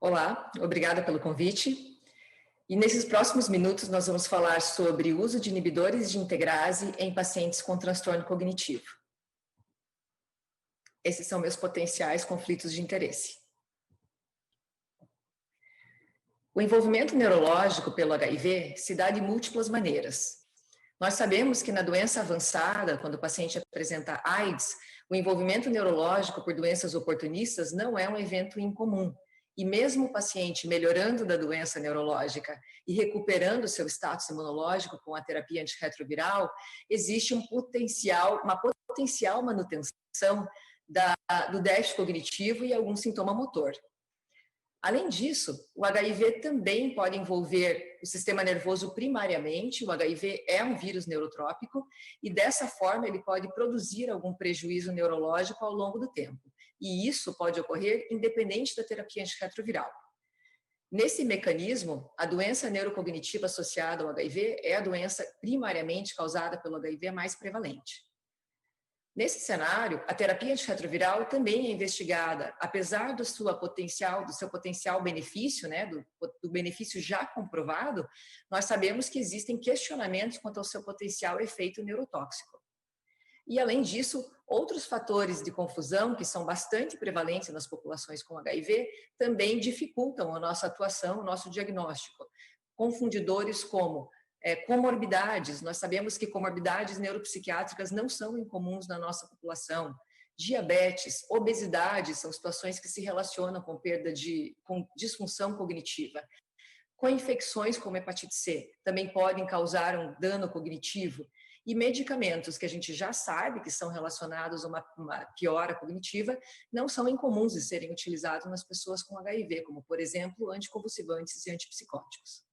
Olá, obrigada pelo convite. E nesses próximos minutos nós vamos falar sobre o uso de inibidores de integrase em pacientes com transtorno cognitivo. Esses são meus potenciais conflitos de interesse. O envolvimento neurológico pelo HIV se dá de múltiplas maneiras. Nós sabemos que na doença avançada, quando o paciente apresenta AIDS, o envolvimento neurológico por doenças oportunistas não é um evento incomum. E mesmo o paciente melhorando da doença neurológica e recuperando seu status imunológico com a terapia antirretroviral, existe uma potencial manutenção do déficit cognitivo e algum sintoma motor. Além disso, o HIV também pode envolver o sistema nervoso primariamente. O HIV é um vírus neurotrópico e dessa forma ele pode produzir algum prejuízo neurológico ao longo do tempo. E isso pode ocorrer independente da terapia antirretroviral. Nesse mecanismo, a doença neurocognitiva associada ao HIV é a doença primariamente causada pelo HIV mais prevalente. Nesse cenário, a terapia antirretroviral também é investigada, apesar do seu potencial benefício, do benefício já comprovado, nós sabemos que existem questionamentos quanto ao seu potencial efeito neurotóxico. E, além disso, outros fatores de confusão, que são bastante prevalentes nas populações com HIV, também dificultam a nossa atuação, o nosso diagnóstico. Confundidores como comorbidades, nós sabemos que comorbidades neuropsiquiátricas não são incomuns na nossa população. Diabetes, obesidade são situações que se relacionam com com disfunção cognitiva. Co-infecções como hepatite C também podem causar um dano cognitivo. E medicamentos que a gente já sabe que são relacionados a uma piora cognitiva não são incomuns de serem utilizados nas pessoas com HIV, como, por exemplo, anticonvulsivantes e antipsicóticos.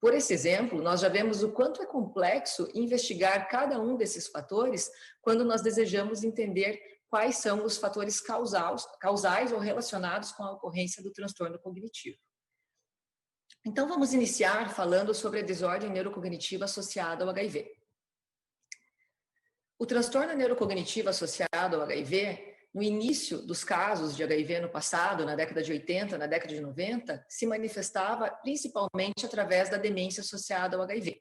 Por esse exemplo, nós já vemos o quanto é complexo investigar cada um desses fatores quando nós desejamos entender quais são os fatores causais ou relacionados com a ocorrência do transtorno cognitivo. Então, vamos iniciar falando sobre a desordem neurocognitiva associada ao HIV. O transtorno neurocognitivo associado ao HIV, no início dos casos de HIV no passado, na década de 80, na década de 90, se manifestava principalmente através da demência associada ao HIV.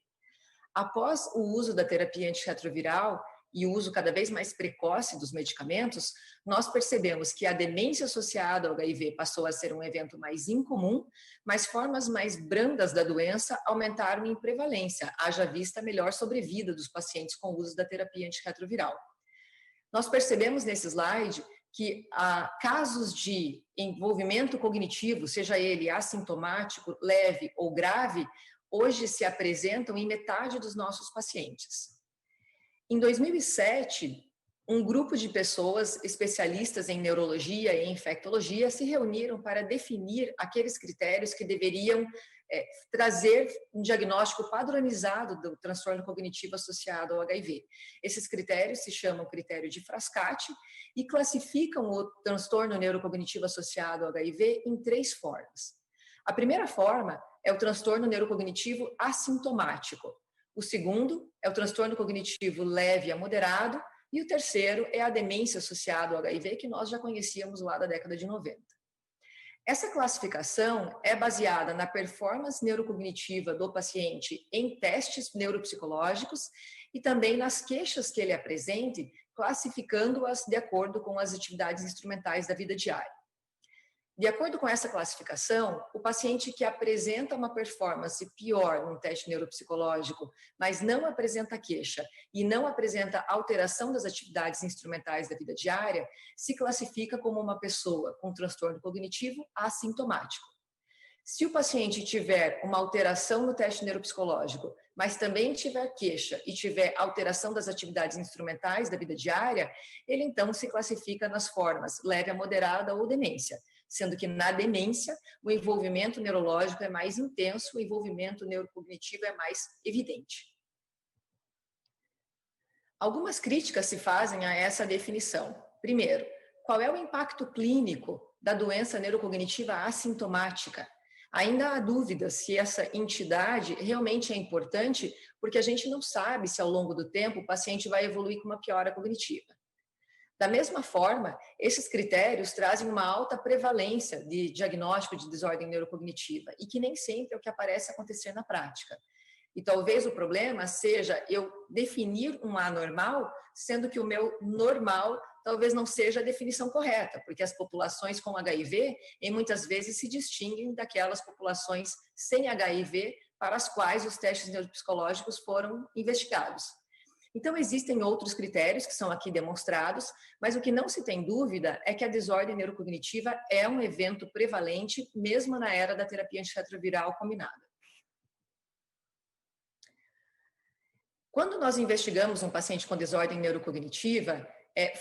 Após o uso da terapia antirretroviral e o uso cada vez mais precoce dos medicamentos, nós percebemos que a demência associada ao HIV passou a ser um evento mais incomum, mas formas mais brandas da doença aumentaram em prevalência, haja vista a melhor sobrevida dos pacientes com o uso da terapia antirretroviral. Nós percebemos nesse slide que casos de envolvimento cognitivo, seja ele assintomático, leve ou grave, hoje se apresentam em metade dos nossos pacientes. Em 2007, um grupo de pessoas especialistas em neurologia e infectologia se reuniram para definir aqueles critérios que deveriam trazer um diagnóstico padronizado do transtorno cognitivo associado ao HIV. Esses critérios se chamam critério de Frascati e classificam o transtorno neurocognitivo associado ao HIV em 3 formas. A primeira forma é o transtorno neurocognitivo assintomático. O segundo é o transtorno cognitivo leve a moderado e o terceiro é a demência associada ao HIV, que nós já conhecíamos lá da década de 90. Essa classificação é baseada na performance neurocognitiva do paciente em testes neuropsicológicos e também nas queixas que ele apresente, classificando-as de acordo com as atividades instrumentais da vida diária. De acordo com essa classificação, o paciente que apresenta uma performance pior num teste neuropsicológico, mas não apresenta queixa e não apresenta alteração das atividades instrumentais da vida diária, se classifica como uma pessoa com transtorno cognitivo assintomático. Se o paciente tiver uma alteração no teste neuropsicológico, mas também tiver queixa e tiver alteração das atividades instrumentais da vida diária, ele então se classifica nas formas leve a moderada ou demência, sendo que na demência o envolvimento neurológico é mais intenso, o envolvimento neurocognitivo é mais evidente. Algumas críticas se fazem a essa definição. Primeiro, qual é o impacto clínico da doença neurocognitiva assintomática? Ainda há dúvidas se essa entidade realmente é importante, porque a gente não sabe se ao longo do tempo o paciente vai evoluir com uma piora cognitiva. Da mesma forma, esses critérios trazem uma alta prevalência de diagnóstico de desordem neurocognitiva e que nem sempre é o que aparece acontecer na prática. E talvez o problema seja eu definir um anormal, sendo que o meu normal talvez não seja a definição correta, porque as populações com HIV, em muitas vezes, se distinguem daquelas populações sem HIV para as quais os testes neuropsicológicos foram investigados. Então, existem outros critérios que são aqui demonstrados, mas o que não se tem dúvida é que a desordem neurocognitiva é um evento prevalente, mesmo na era da terapia antirretroviral combinada. Quando nós investigamos um paciente com desordem neurocognitiva,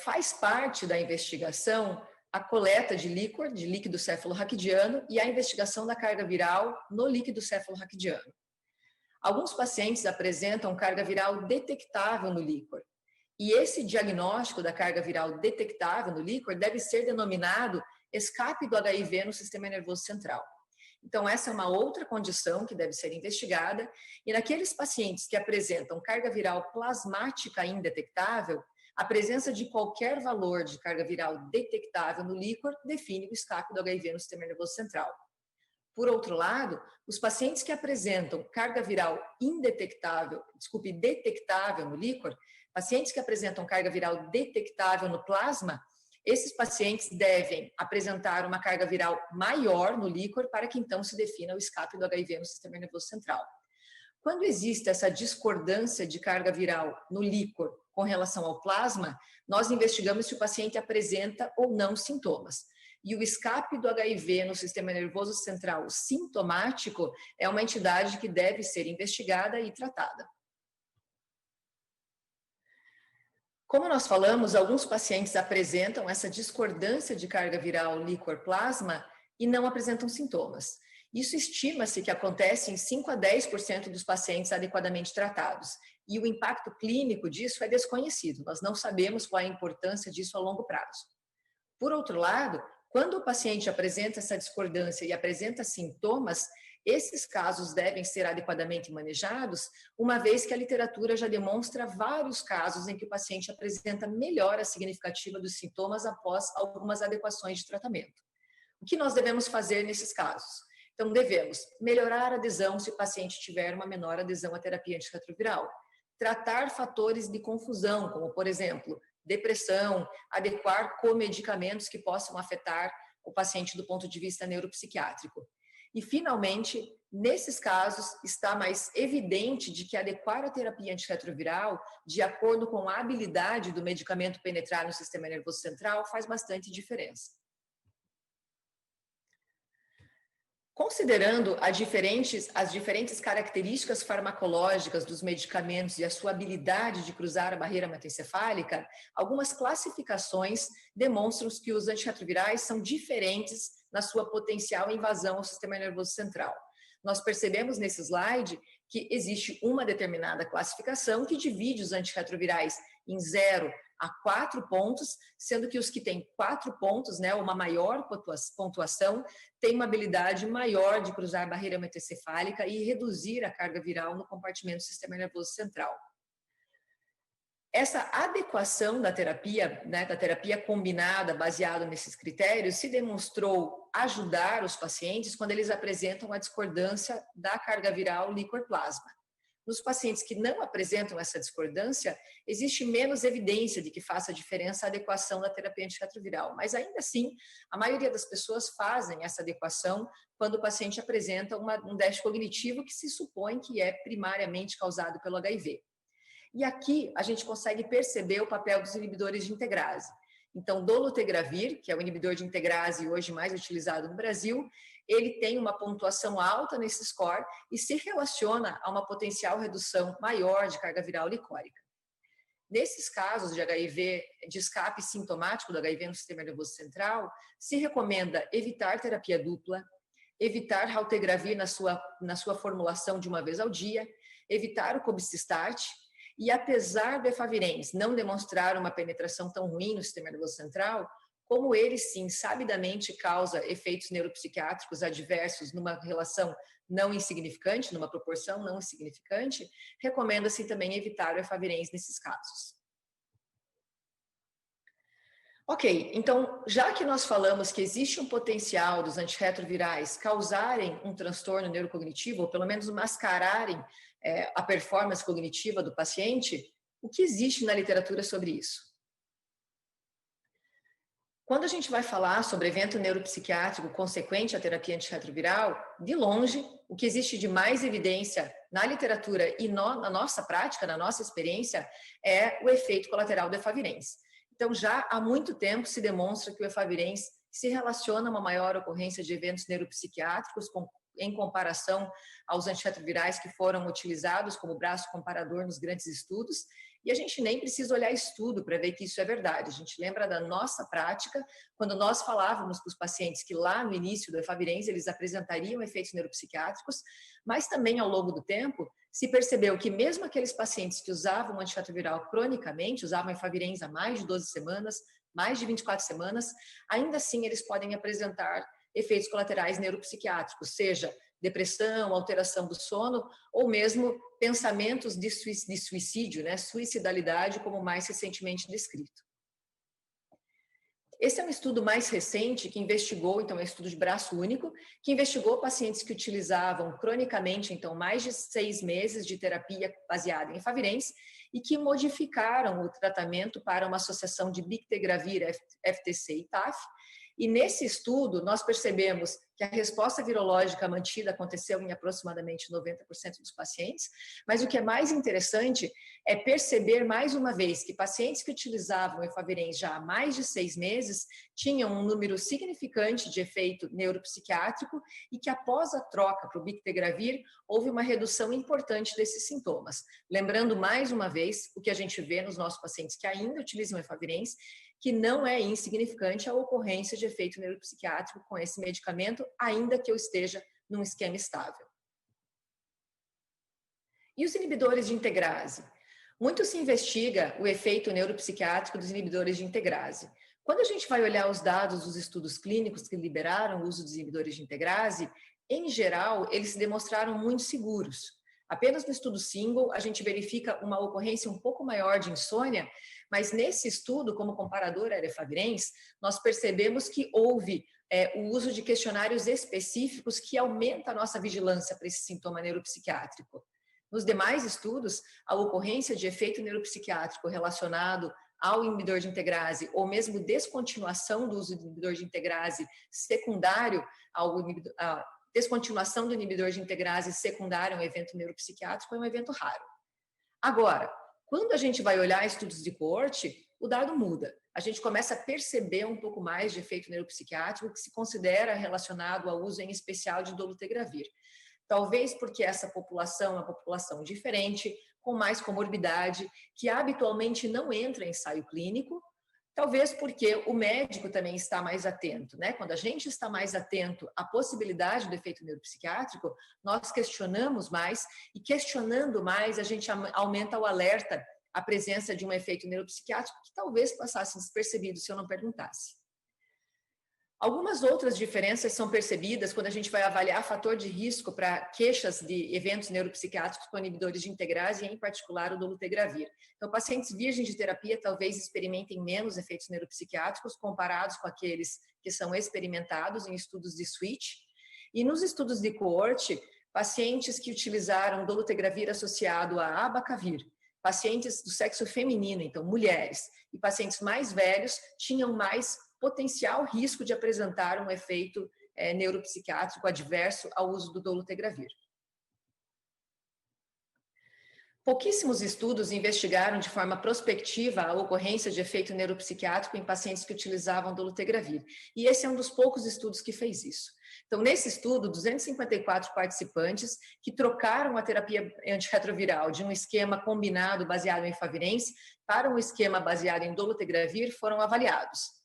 faz parte da investigação a coleta de líquido cefalorraquidiano e a investigação da carga viral no líquido cefalorraquidiano. Alguns pacientes apresentam carga viral detectável no líquor. E esse diagnóstico da carga viral detectável no líquor deve ser denominado escape do HIV no sistema nervoso central. Então, essa é uma outra condição que deve ser investigada. E naqueles pacientes que apresentam carga viral plasmática indetectável, a presença de qualquer valor de carga viral detectável no líquor define o escape do HIV no sistema nervoso central. Por outro lado, os pacientes que apresentam carga viral detectável no líquor, pacientes que apresentam carga viral detectável no plasma, esses pacientes devem apresentar uma carga viral maior no líquor para que então se defina o escape do HIV no sistema nervoso central. Quando existe essa discordância de carga viral no líquor com relação ao plasma, nós investigamos se o paciente apresenta ou não sintomas. E o escape do HIV no sistema nervoso central sintomático é uma entidade que deve ser investigada e tratada. Como nós falamos, alguns pacientes apresentam essa discordância de carga viral líquor-plasma e não apresentam sintomas. Isso estima-se que acontece em 5 a 10% dos pacientes adequadamente tratados. E o impacto clínico disso é desconhecido. Nós não sabemos qual é a importância disso a longo prazo. Por outro lado, quando o paciente apresenta essa discordância e apresenta sintomas, esses casos devem ser adequadamente manejados, uma vez que a literatura já demonstra vários casos em que o paciente apresenta melhora significativa dos sintomas após algumas adequações de tratamento. O que nós devemos fazer nesses casos? Então, devemos melhorar a adesão se o paciente tiver uma menor adesão à terapia antirretroviral, tratar fatores de confusão, como, por exemplo, depressão, adequar comedicamentos que possam afetar o paciente do ponto de vista neuropsiquiátrico. E, finalmente, nesses casos, está mais evidente de que adequar a terapia antirretroviral, de acordo com a habilidade do medicamento penetrar no sistema nervoso central, faz bastante diferença. Considerando as diferentes características farmacológicas dos medicamentos e a sua habilidade de cruzar a barreira hematoencefálica, algumas classificações demonstram que os antirretrovirais são diferentes na sua potencial invasão ao sistema nervoso central. Nós percebemos nesse slide que existe uma determinada classificação que divide os antirretrovirais em 0 a 4 pontos, sendo que os que têm 4 pontos, né, uma maior pontuação, têm uma habilidade maior de cruzar a barreira hematoencefálica e reduzir a carga viral no compartimento do sistema nervoso central. Essa adequação da terapia, né, da terapia combinada baseada nesses critérios, se demonstrou ajudar os pacientes quando eles apresentam a discordância da carga viral líquor-plasma. Nos pacientes que não apresentam essa discordância, existe menos evidência de que faça diferença a adequação da terapia antirretroviral, mas ainda assim, a maioria das pessoas fazem essa adequação quando o paciente apresenta um déficit cognitivo que se supõe que é primariamente causado pelo HIV. E aqui a gente consegue perceber o papel dos inibidores de integrase. Então, dolutegravir, que é o inibidor de integrase hoje mais utilizado no Brasil, ele tem uma pontuação alta nesse score e se relaciona a uma potencial redução maior de carga viral licórica. Nesses casos de HIV, de escape sintomático do HIV no sistema nervoso central, se recomenda evitar terapia dupla, evitar raltegravir na sua formulação de uma vez ao dia, evitar o cobicistat. E apesar do efavirenz não demonstrar uma penetração tão ruim no sistema nervoso central, como ele sim sabidamente causa efeitos neuropsiquiátricos adversos numa relação não insignificante, numa proporção não insignificante, recomenda-se também evitar o efavirenz nesses casos. Ok, então, já que nós falamos que existe um potencial dos antirretrovirais causarem um transtorno neurocognitivo, ou pelo menos mascararem a performance cognitiva do paciente, o que existe na literatura sobre isso? Quando a gente vai falar sobre evento neuropsiquiátrico consequente à terapia antirretroviral, de longe, o que existe de mais evidência na literatura e na nossa prática, na nossa experiência, é o efeito colateral do efavirenz. Então, já há muito tempo se demonstra que o efavirenz se relaciona a uma maior ocorrência de eventos neuropsiquiátricos em comparação aos antirretrovirais que foram utilizados como braço comparador nos grandes estudos. E a gente nem precisa olhar estudo para ver que isso é verdade. A gente lembra da nossa prática, quando nós falávamos para os pacientes que lá no início do efavirenz eles apresentariam efeitos neuropsiquiátricos, mas também ao longo do tempo se percebeu que mesmo aqueles pacientes que usavam antirretroviral cronicamente, usavam efavirenz há mais de 12 semanas, mais de 24 semanas, ainda assim eles podem apresentar efeitos colaterais neuropsiquiátricos, seja depressão, alteração do sono, ou mesmo pensamentos de suicídio, né? Suicidalidade, como mais recentemente descrito. Esse é um estudo mais recente que investigou, então é um estudo de braço único, que investigou pacientes que utilizavam cronicamente, então mais de 6 meses de terapia baseada em efavirenz e que modificaram o tratamento para uma associação de bictegravir, FTC e TAF. E nesse estudo, nós percebemos que a resposta virológica mantida aconteceu em aproximadamente 90% dos pacientes, mas o que é mais interessante é perceber mais uma vez que pacientes que utilizavam efavirenz já há mais de 6 meses tinham um número significante de efeito neuropsiquiátrico e que após a troca para o bictegravir houve uma redução importante desses sintomas. Lembrando mais uma vez o que a gente vê nos nossos pacientes que ainda utilizam efavirenz, que não é insignificante a ocorrência de efeito neuropsiquiátrico com esse medicamento, ainda que eu esteja num esquema estável. E os inibidores de integrase? Muito se investiga o efeito neuropsiquiátrico dos inibidores de integrase. Quando a gente vai olhar os dados dos estudos clínicos que liberaram o uso dos inibidores de integrase, em geral, eles se demonstraram muito seguros. Apenas no estudo single, a gente verifica uma ocorrência um pouco maior de insônia, mas nesse estudo, como comparador à efavirenz, nós percebemos que houve o uso de questionários específicos que aumenta a nossa vigilância para esse sintoma neuropsiquiátrico. Nos demais estudos, a ocorrência de efeito neuropsiquiátrico relacionado ao inibidor de integrase ou mesmo descontinuação do uso do inibidor de integrase secundário à descontinuação do inibidor de integrase secundário a um evento neuropsiquiátrico é um evento raro. Agora, quando a gente vai olhar estudos de coorte, o dado muda. A gente começa a perceber um pouco mais de efeito neuropsiquiátrico que se considera relacionado ao uso em especial de dolutegravir. Talvez porque essa população é uma população diferente, com mais comorbidade, que habitualmente não entra em ensaio clínico, talvez porque o médico também está mais atento, né? Quando a gente está mais atento à possibilidade do efeito neuropsiquiátrico, nós questionamos mais e questionando mais a gente aumenta o alerta à presença de um efeito neuropsiquiátrico que talvez passasse despercebido se eu não perguntasse. Algumas outras diferenças são percebidas quando a gente vai avaliar fator de risco para queixas de eventos neuropsiquiátricos com inibidores de integrase, e em particular o dolutegravir. Então, pacientes virgens de terapia talvez experimentem menos efeitos neuropsiquiátricos comparados com aqueles que são experimentados em estudos de switch. E nos estudos de coorte, pacientes que utilizaram dolutegravir associado a abacavir, pacientes do sexo feminino, então mulheres, e pacientes mais velhos tinham mais potencial risco de apresentar um efeito neuropsiquiátrico adverso ao uso do dolutegravir. Pouquíssimos estudos investigaram de forma prospectiva a ocorrência de efeito neuropsiquiátrico em pacientes que utilizavam dolutegravir. E esse é um dos poucos estudos que fez isso. Então, nesse estudo, 254 participantes que trocaram a terapia antirretroviral de um esquema combinado baseado em efavirenz para um esquema baseado em dolutegravir foram avaliados.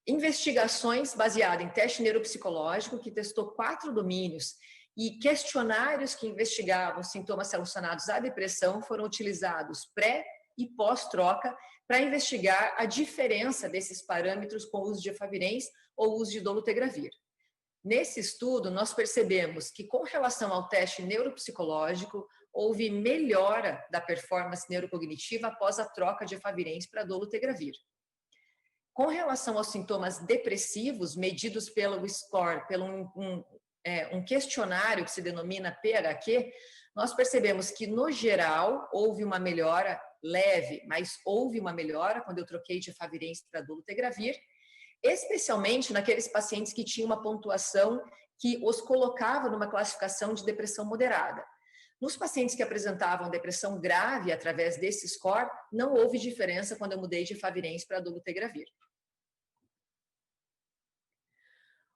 Investigações baseadas em teste neuropsicológico que testou 4 domínios e questionários que investigavam sintomas relacionados à depressão foram utilizados pré e pós-troca para investigar a diferença desses parâmetros com o uso de efavirenz ou uso de dolutegravir. Nesse estudo, nós percebemos que, com relação ao teste neuropsicológico, houve melhora da performance neurocognitiva após a troca de efavirenz para dolutegravir. Com relação aos sintomas depressivos, medidos pelo SCORE, pelo um questionário que se denomina PHQ, nós percebemos que, no geral, houve uma melhora leve, mas houve uma melhora quando eu troquei de efavirenz para dolutegravir, especialmente naqueles pacientes que tinham uma pontuação que os colocava numa classificação de depressão moderada. Nos pacientes que apresentavam depressão grave através desse score, não houve diferença quando eu mudei de efavirenz para dolutegravir.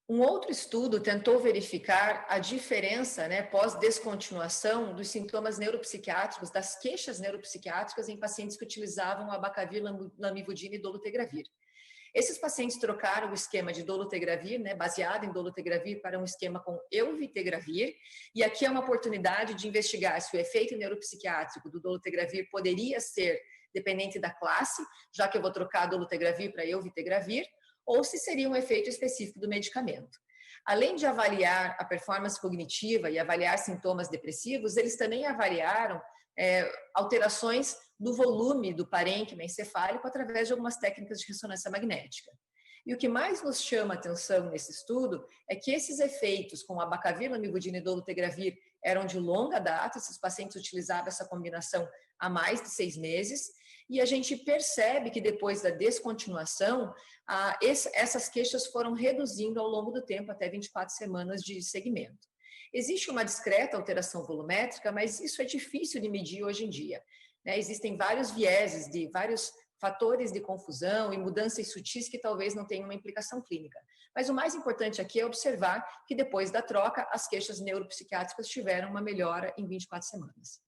Um outro estudo tentou verificar a diferença, pós-descontinuação dos sintomas neuropsiquiátricos, das queixas neuropsiquiátricas em pacientes que utilizavam abacavir, lamivudina e dolutegravir. Esses pacientes trocaram o esquema de dolutegravir, baseado em dolutegravir, para um esquema com euviteegravir, e aqui é uma oportunidade de investigar se o efeito neuropsiquiátrico do dolutegravir poderia ser dependente da classe, já que eu vou trocar dolutegravir para euviteegravir, ou se seria um efeito específico do medicamento. Além de avaliar a performance cognitiva e avaliar sintomas depressivos, eles também avaliaram alterações do volume do parênquima encefálico através de algumas técnicas de ressonância magnética. E o que mais nos chama a atenção nesse estudo é que esses efeitos com abacavir, lamivudina e dolutegravir eram de longa data, esses pacientes utilizavam essa combinação há mais de 6 meses, e a gente percebe que depois da descontinuação, essas queixas foram reduzindo ao longo do tempo, até 24 semanas de segmento. Existe uma discreta alteração volumétrica, mas isso é difícil de medir hoje em dia. Existem vários vieses, de vários fatores de confusão e mudanças sutis que talvez não tenham uma implicação clínica. Mas o mais importante aqui é observar que depois da troca, as queixas neuropsiquiátricas tiveram uma melhora em 24 semanas.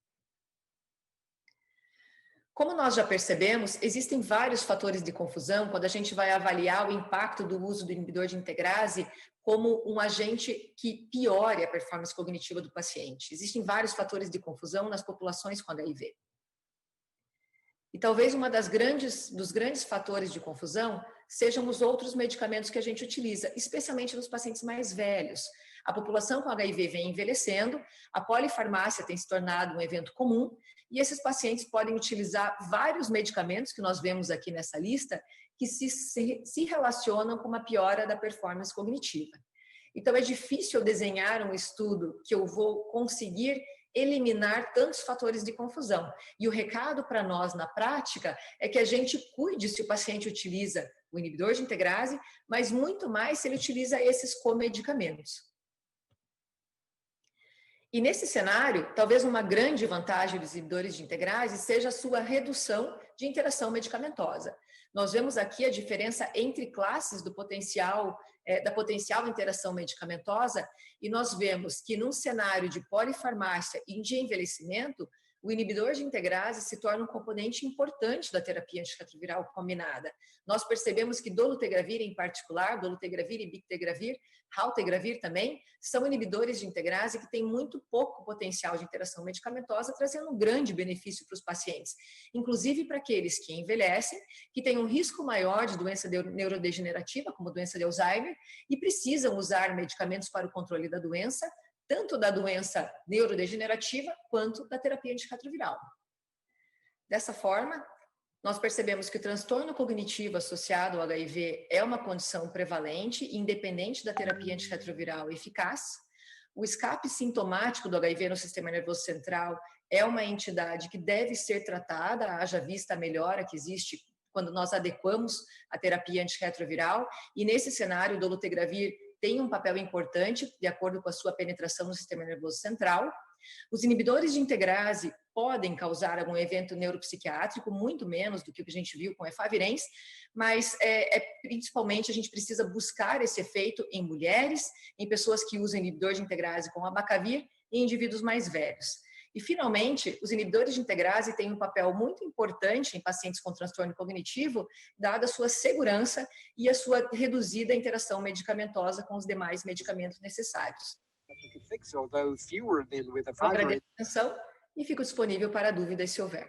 Como nós já percebemos, existem vários fatores de confusão quando a gente vai avaliar o impacto do uso do inibidor de integrase como um agente que piore a performance cognitiva do paciente. Existem vários fatores de confusão nas populações com HIV. E talvez dos grandes fatores de confusão sejam os outros medicamentos que a gente utiliza, especialmente nos pacientes mais velhos. A população com HIV vem envelhecendo, a polifarmácia tem se tornado um evento comum, e esses pacientes podem utilizar vários medicamentos que nós vemos aqui nessa lista que se relacionam com uma piora da performance cognitiva. Então, é difícil desenhar um estudo que eu vou conseguir eliminar tantos fatores de confusão. E o recado para nós na prática é que a gente cuide se o paciente utiliza o inibidor de integrase, mas muito mais se ele utiliza esses comedicamentos. E nesse cenário, talvez uma grande vantagem dos inibidores de integrase seja a sua redução de interação medicamentosa. Nós vemos aqui a diferença entre classes da potencial interação medicamentosa, e nós vemos que num cenário de polifarmácia e de envelhecimento, o inibidor de integrase se torna um componente importante da terapia antirretroviral combinada. Nós percebemos que dolutegravir em particular, dolutegravir e bictegravir, raltegravir também, são inibidores de integrase que têm muito pouco potencial de interação medicamentosa, trazendo um grande benefício para os pacientes, inclusive para aqueles que envelhecem, que têm um risco maior de doença neurodegenerativa, como doença de Alzheimer, e precisam usar medicamentos para o controle da doença, tanto da doença neurodegenerativa quanto da terapia antirretroviral. Dessa forma, nós percebemos que o transtorno cognitivo associado ao HIV é uma condição prevalente, independente da terapia antirretroviral eficaz. O escape sintomático do HIV no sistema nervoso central é uma entidade que deve ser tratada, haja vista a melhora que existe quando nós adequamos a terapia antirretroviral, e nesse cenário o dolutegravir tem um papel importante, de acordo com a sua penetração no sistema nervoso central. Os inibidores de integrase podem causar algum evento neuropsiquiátrico, muito menos do que o que a gente viu com efavirenz, mas principalmente a gente precisa buscar esse efeito em mulheres, em pessoas que usam inibidor de integrase com abacavir e em indivíduos mais velhos. E, finalmente, os inibidores de integrase têm um papel muito importante em pacientes com transtorno cognitivo, dada a sua segurança e a sua reduzida interação medicamentosa com os demais medicamentos necessários. Eu agradeço a atenção e fico disponível para dúvidas se houver.